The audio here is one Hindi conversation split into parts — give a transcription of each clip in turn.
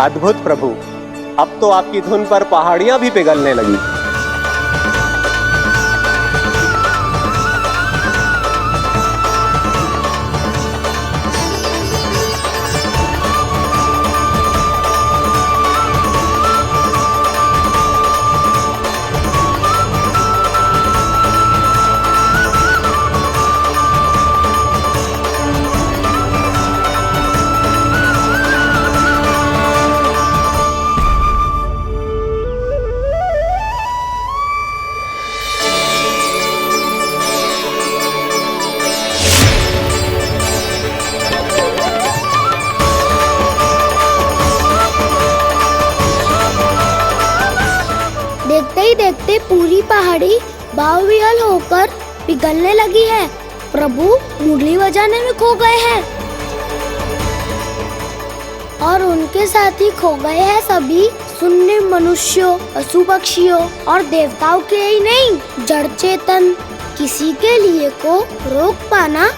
अद्भुत प्रभु, अब तो आपकी धुन पर पहाड़ियां भी पिघलने लगी। देखते ही देखते पूरी पहाड़ी बावरियल होकर पिघलने लगी है। प्रभु मुरली बजाने में खो गए हैं और उनके साथ ही खो गए हैं सभी सुनने मनुष्यों, पशु पक्षियों और देवताओं के ही नहीं, जड़ चेतन किसी के लिए को रोक पाना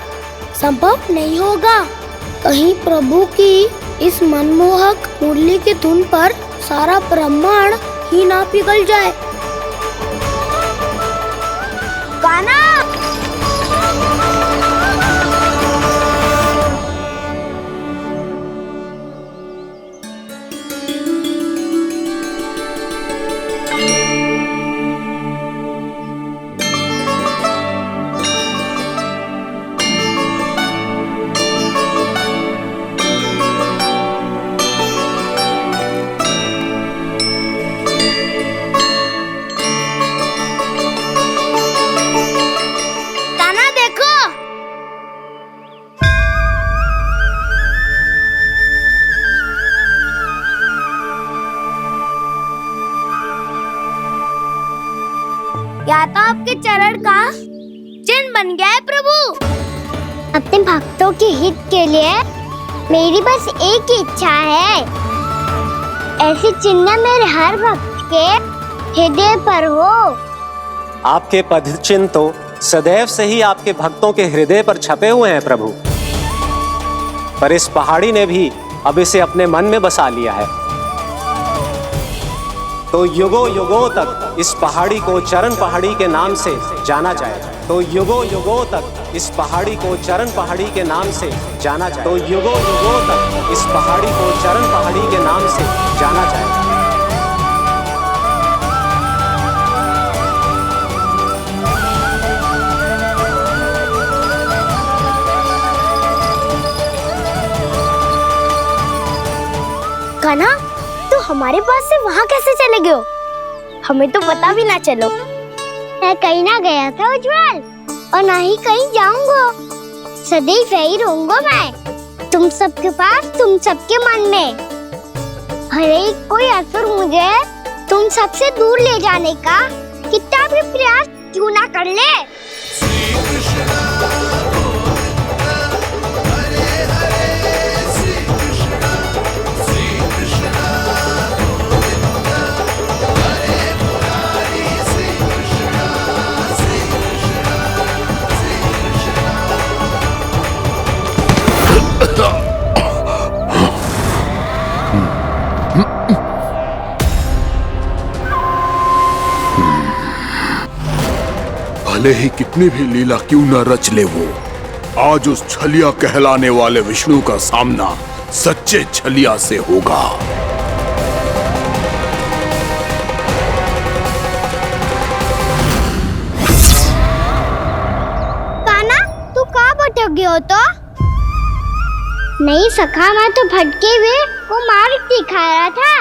संभव नहीं होगा। कहीं प्रभु की इस मनमोहक मुरली की धुन पर सारा ब्रह्मांड ही ना पिघल जाए। गाना या तो आपके चरण का चिन्ह बन गया है प्रभु। अपने भक्तों के हित के लिए मेरी बस एक ही इच्छा है, ऐसी चिन्ह मेरे हर भक्त के हृदय पर हो। आपके पद चिन्ह तो सदैव से ही आपके भक्तों के हृदय पर छपे हुए हैं प्रभु, पर इस पहाड़ी ने भी अब इसे अपने मन में बसा लिया है। तो युगों युगों तक इस पहाड़ी को चरण पहाड़ी के नाम से जाना जाए। तो युगों युगों तक इस पहाड़ी को चरण पहाड़ी के नाम से जाना जाए। तो युगों युगों तक इस पहाड़ी को चरण पहाड़ी के नाम से जाना जाए। कान्हा, तू हमारे पास से वहाँ कैसे चले गए हो? हमें तो पता भी ना चलो। मैं कहीं ना गया था उज्जवल, और ना ही कहीं जाऊंगा। सदैव यही रहूंगा मैं, तुम सबके पास, तुम सबके मन में। हर एक कोई असुर मुझे तुम सबसे दूर ले जाने का कितना भी प्रयास क्यों ना कर ले। भले ही कितनी भी लीला क्यों न रच ले वो, आज उस छलिया कहलाने वाले विष्णु का सामना सच्चे छलिया से होगा। कान्हा, तू कहाँ भटक गया हो? तो नहीं सखा, मैं तो भटके हुए वो मार्ग दिखा रहा था।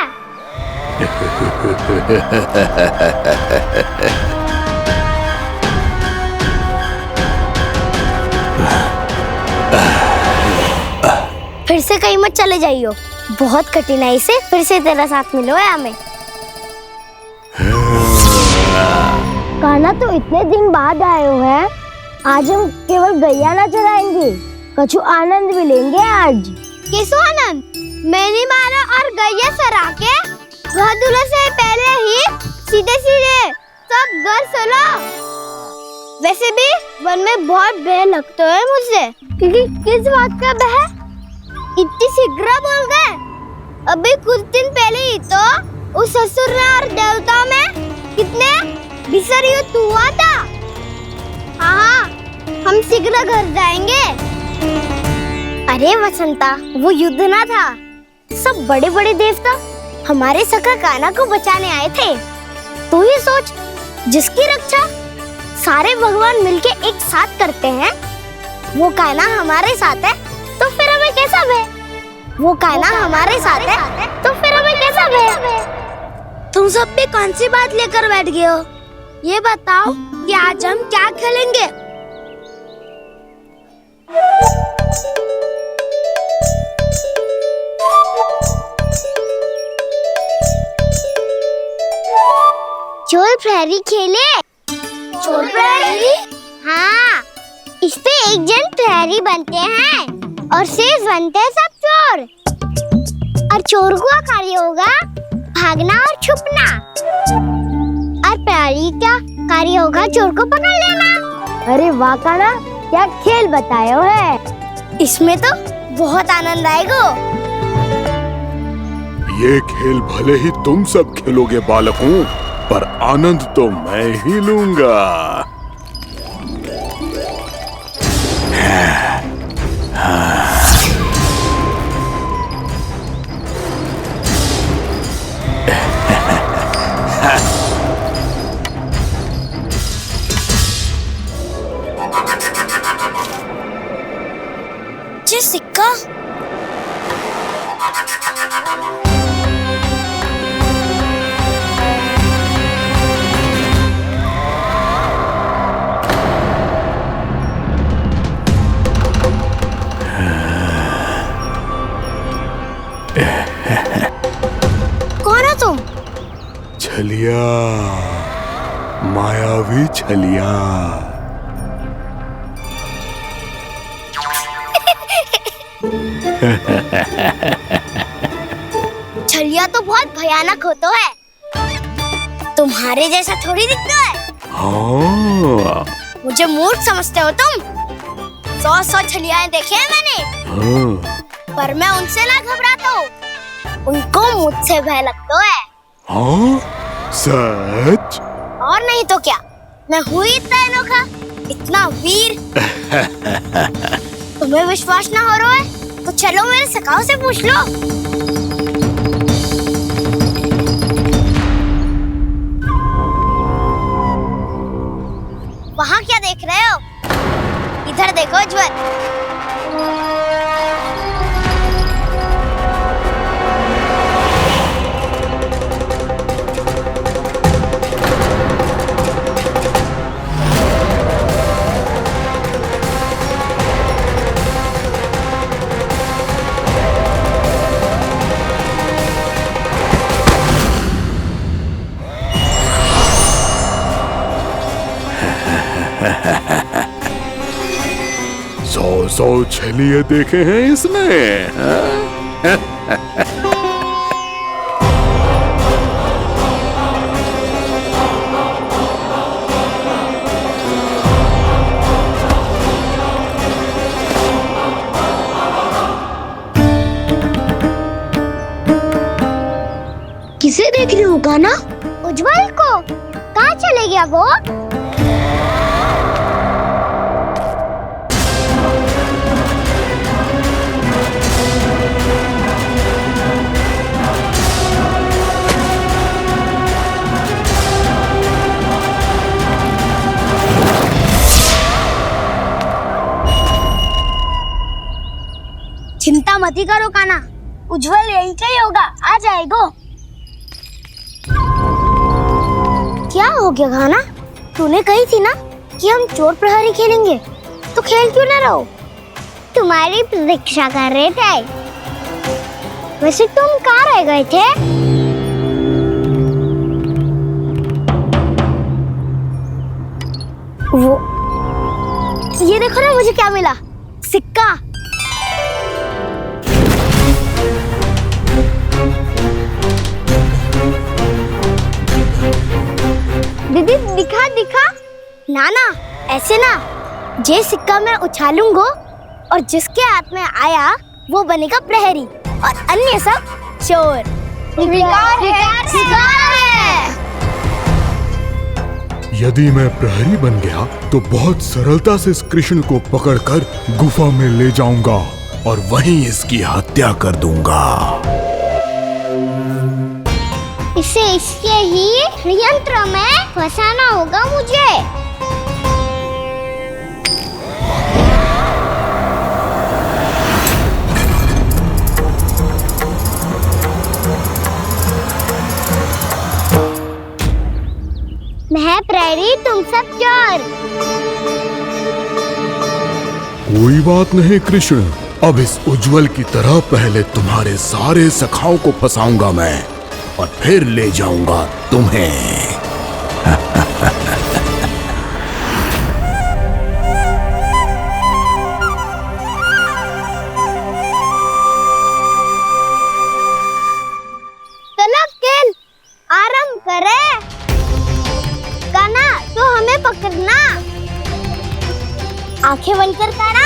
फिर से कहीं मत चले जाइयो, बहुत कठिनाई से फिर से तेरा साथ मिलो है हमें। कान्हा, तो इतने दिन बाद आए हो हैं, आज हम केवल गैया ना चराएंगे, कछु आनंद भी लेंगे आज। किसो आनंद? मैंने मारा और गैया सरा के घर दूल्हे से पहले ही सीधे सीधे सब घर चलो। वैसे भी वन में बहुत भय लगता है मुझे। क्योंकि किस बात का भय? इतनी शीघ्र बोल गए। अभी कुछ दिन पहले ही तो उस ससुर ने और देवता में कितने भीषण युद्ध हुआ था। हाँ, हम शीघ्र घर जाएंगे। अरे वसंता, वो युद्ध ना था, सब बड़े बड़े देवता हमारे सखा कान्हा को बचाने आए थे। तू ही सोच, जिसकी रक्षा सारे भगवान मिलके एक साथ करते हैं, वो कान्हा हमारे साथ है तो फिर हमें कैसा भय? वो कान्हा हमारे साथ है तो फिर हमें कैसा भय? तुम सब भी कौन सी बात लेकर बैठ गए हो? ये बताओ कि आज हम क्या खेलेंगे? चोर प्रहरी खेले। चोर प्रहरी? हाँ, इस पे एक जन प्रहरी बनते हैं और शेष बनते हैं सब चोर। और चोर का कार्य होगा भागना और छुपना, और प्रहरी का कार्य होगा चोर को पकड़ लेना। अरे वाह कान्हा, क्या खेल बताया है। इसमें तो बहुत आनंद आएगा। ये खेल भले ही तुम सब खेलोगे बालकों, पर आनंद तो मैं ही लूंगा। ये सिक्का कौन है तुम? छलिया, मायावी छलिया। छलिया तो बहुत भयानक होता है, तुम्हारे जैसा थोड़ी दिखता है। हाँ। मुझे मूर्ख समझते हो तुम? 100 छलियाएं देखे हैं मैंने। हाँ। पर मैं उनसे ना घबराता हूँ, उनको मुझसे भय लगता है। हाँ? सच? और नहीं तो क्या, मैं हूँ इतना अनोखा, इतना वीर। तुम्हें विश्वास ना हो रहा है तो चलो मेरे सखाओं से पूछ लो। वहाँ क्या देख रहे हो? इधर देखो ज्वर। सौ छलिए देखे हैं इसमें। किसे देख रही हो कान्हा? उज्जवल को। कहाँ चले गया वो? चिंता मत करो कान्हा, उज्जवल यहीं का ही होगा, आ जाएगा। क्या हो गया कान्हा? तूने कही थी ना कि हम चोर प्रहरी खेलेंगे, तो खेल क्यों ना रहो? तुम्हारी प्रतीक्षा कर रहे थे। वैसे तुम कहाँ रह गए थे? वो ये देखो ना, मुझे क्या मिला? सिक्का। दीदी दिखा दिखा। ना ना, ऐसे ना, ये सिक्का मैं उछालूंगा और जिसके हाथ में आया वो बनेगा प्रहरी और अन्य सब चोर स्वीकार है। यदि मैं प्रहरी बन गया तो बहुत सरलता से इस कृष्ण को पकड़कर गुफा में ले जाऊंगा और वहीं इसकी हत्या कर दूंगा। इसे इसके ही यंत्र में फंसाना होगा मुझे। मैं प्रहरी, तुम सब चोर। कोई बात नहीं कृष्ण, अब इस उज्जवल की तरह पहले तुम्हारे सारे सखाओं को फंसाऊंगा मैं और फिर ले जाऊंगा तुम्हें। चलो खेल आरंभ करें। कान्हा, तो हमें पकड़ना। आंखें बंद कर कान्हा।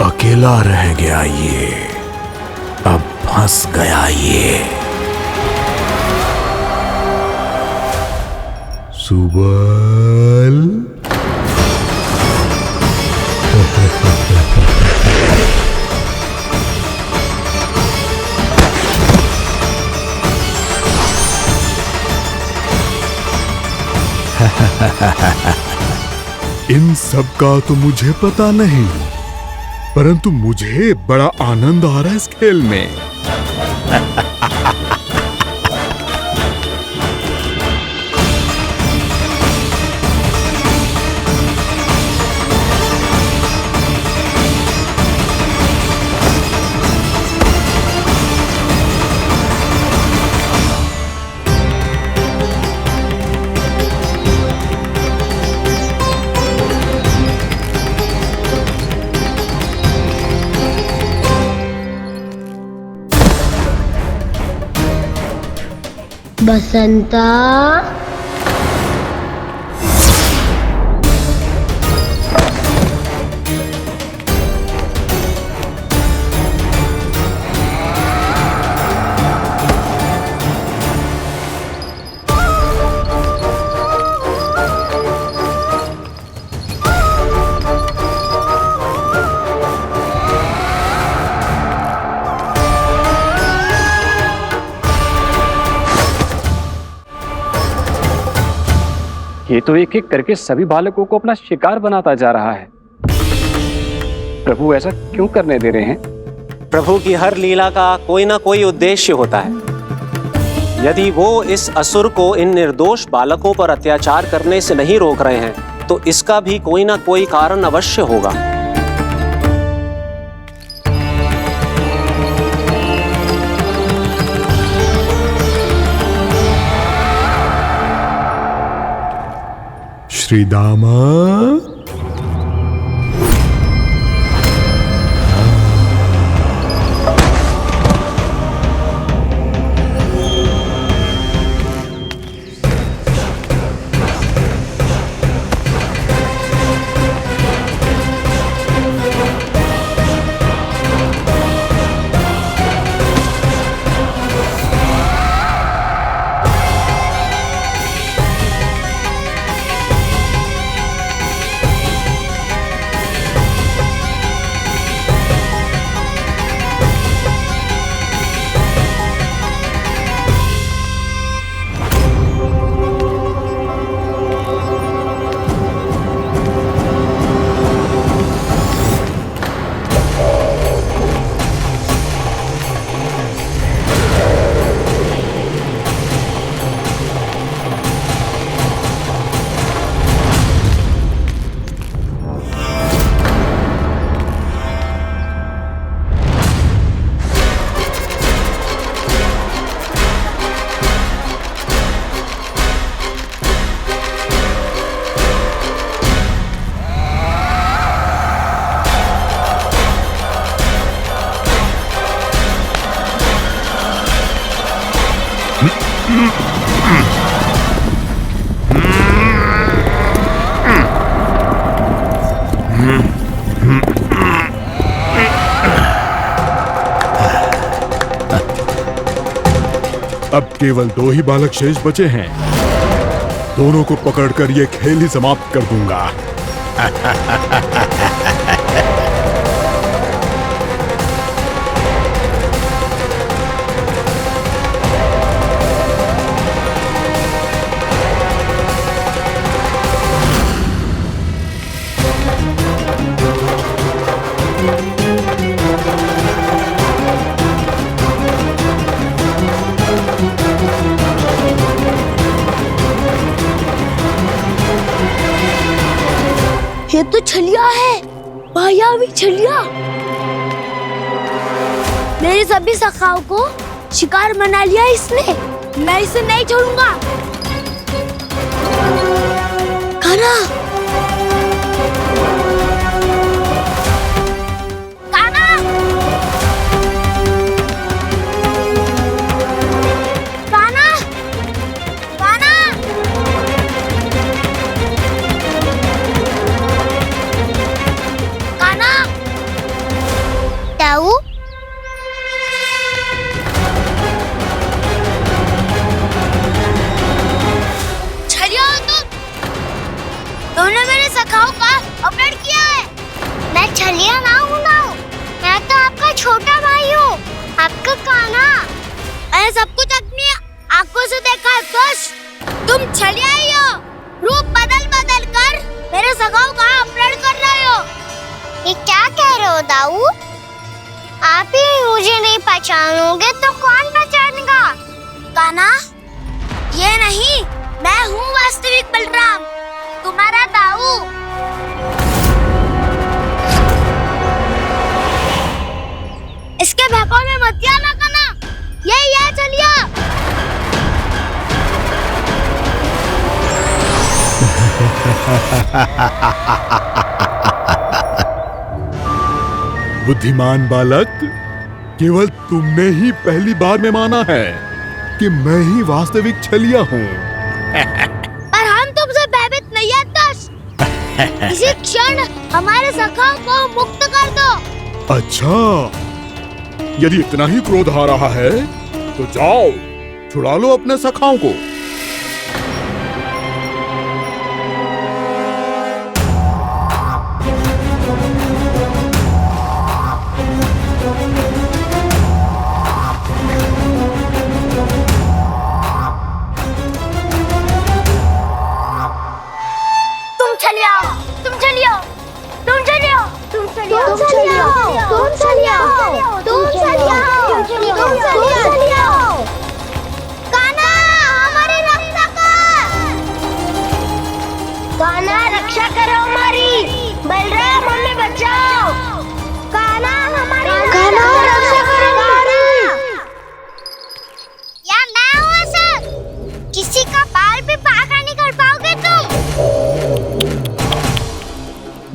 अकेला रह गया ये, अब फंस गया ये। सुबल इन सब का तो मुझे पता नहीं, परंतु मुझे बड़ा आनंद आ रहा है इस खेल में। बसंता, ये तो एक एक करके सभी बालकों को अपना शिकार बनाता जा रहा है। प्रभु ऐसा क्यों करने दे रहे हैं? प्रभु की हर लीला का कोई ना कोई उद्देश्य होता है। यदि वो इस असुर को इन निर्दोष बालकों पर अत्याचार करने से नहीं रोक रहे हैं तो इसका भी कोई ना कोई कारण अवश्य होगा। श्री दामा, अब केवल 2 ही बालक शेष बचे हैं। दोनों को पकड़कर ये खेल ही समाप्त कर दूंगा। ये तो छलिया है, मायावी छलिया। मेरे सभी सखाओं को शिकार बना लिया इसने। मैं इसे नहीं छोड़ूंगा। कान्हा, कान्हा, कान्हा, कान्हा। दाऊ, छलिया हो तुमने मेरे सखाओं का अपहरण किया है। मैं छलिया ना हूँ दाऊ, मैं तो आपका छोटा भाई हूँ, आपका कान्हा। मैंने सब कुछ अपनी आंखों से देखा है। बस तुम छलिया ही हो। रूप बदल बदल कर मेरे सखाओं का अपहरण कर रहे हो। ये क्या कह रहे हो दाऊ? आप ही मुझे नहीं पहचानोगे तो कौन पहचानेगा? कान्हा, ये नहीं, मैं हूँ वास्तविक बलराम, तुम्हारा दाऊ। इसके बहकावे में मत आना कान्हा, ये चलिया। बुद्धिमान बालक, केवल तुमने ही पहली बार में माना है कि मैं ही वास्तविक छलिया हूँ। पर हम तुमसे भयभीत नहीं है दस। इसी क्षण हमारे सखाओं को मुक्त कर दो। अच्छा, यदि इतना ही क्रोध आ रहा है तो जाओ, छुड़ा लो अपने सखाओं को।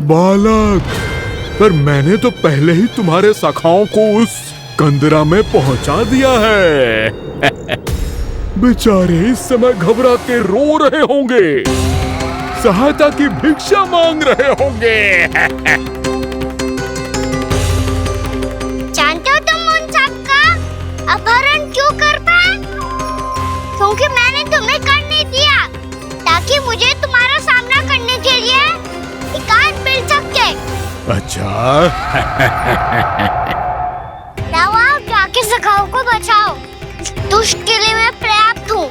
बालक, पर मैंने तो पहले ही तुम्हारे सखाओं को उस कंदरा में पहुंचा दिया है। बेचारे इस समय घबरा के रो रहे होंगे, सहायता की भिक्षा मांग रहे होंगे। जानते हो तुम उन सबका अपहरण क्यों कर पाए? क्योंकि मैंने तुम्हें कर नहीं दिया, ताकि मुझे तुम्हारा सामना करने के लिए एकांत मिल सके। अच्छा। आओ, जाके सखाओं को बचाओ। इस दुष्ट किले में पर्याप्त हूँ।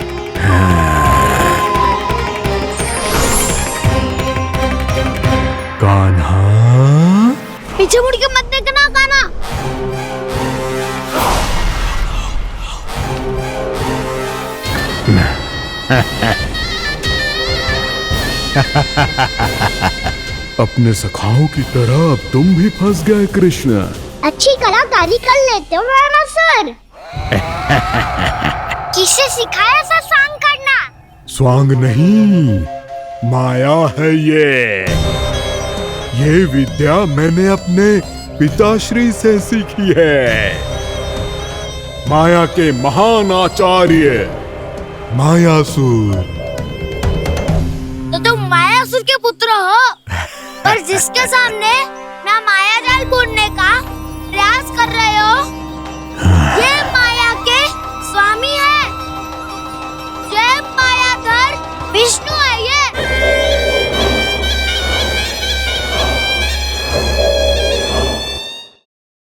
कान्हा, पीछे मुड़ के मत देखना कान्हा। अपने सखाओं की तरह अब तुम भी फंस गए कृष्ण। अच्छी कलाकारी कर लेते हो राणा सर। किसे सिखाया ऐसा स्वांग करना? स्वांग नहीं, माया है ये विद्या मैंने अपने पिताश्री से सीखी है। माया के महान आचार्य मायासुर। तो तुम मायासुर के पुत्र हो, और जिसके सामने ना माया जाल बुनने का प्रयास कर रहे हो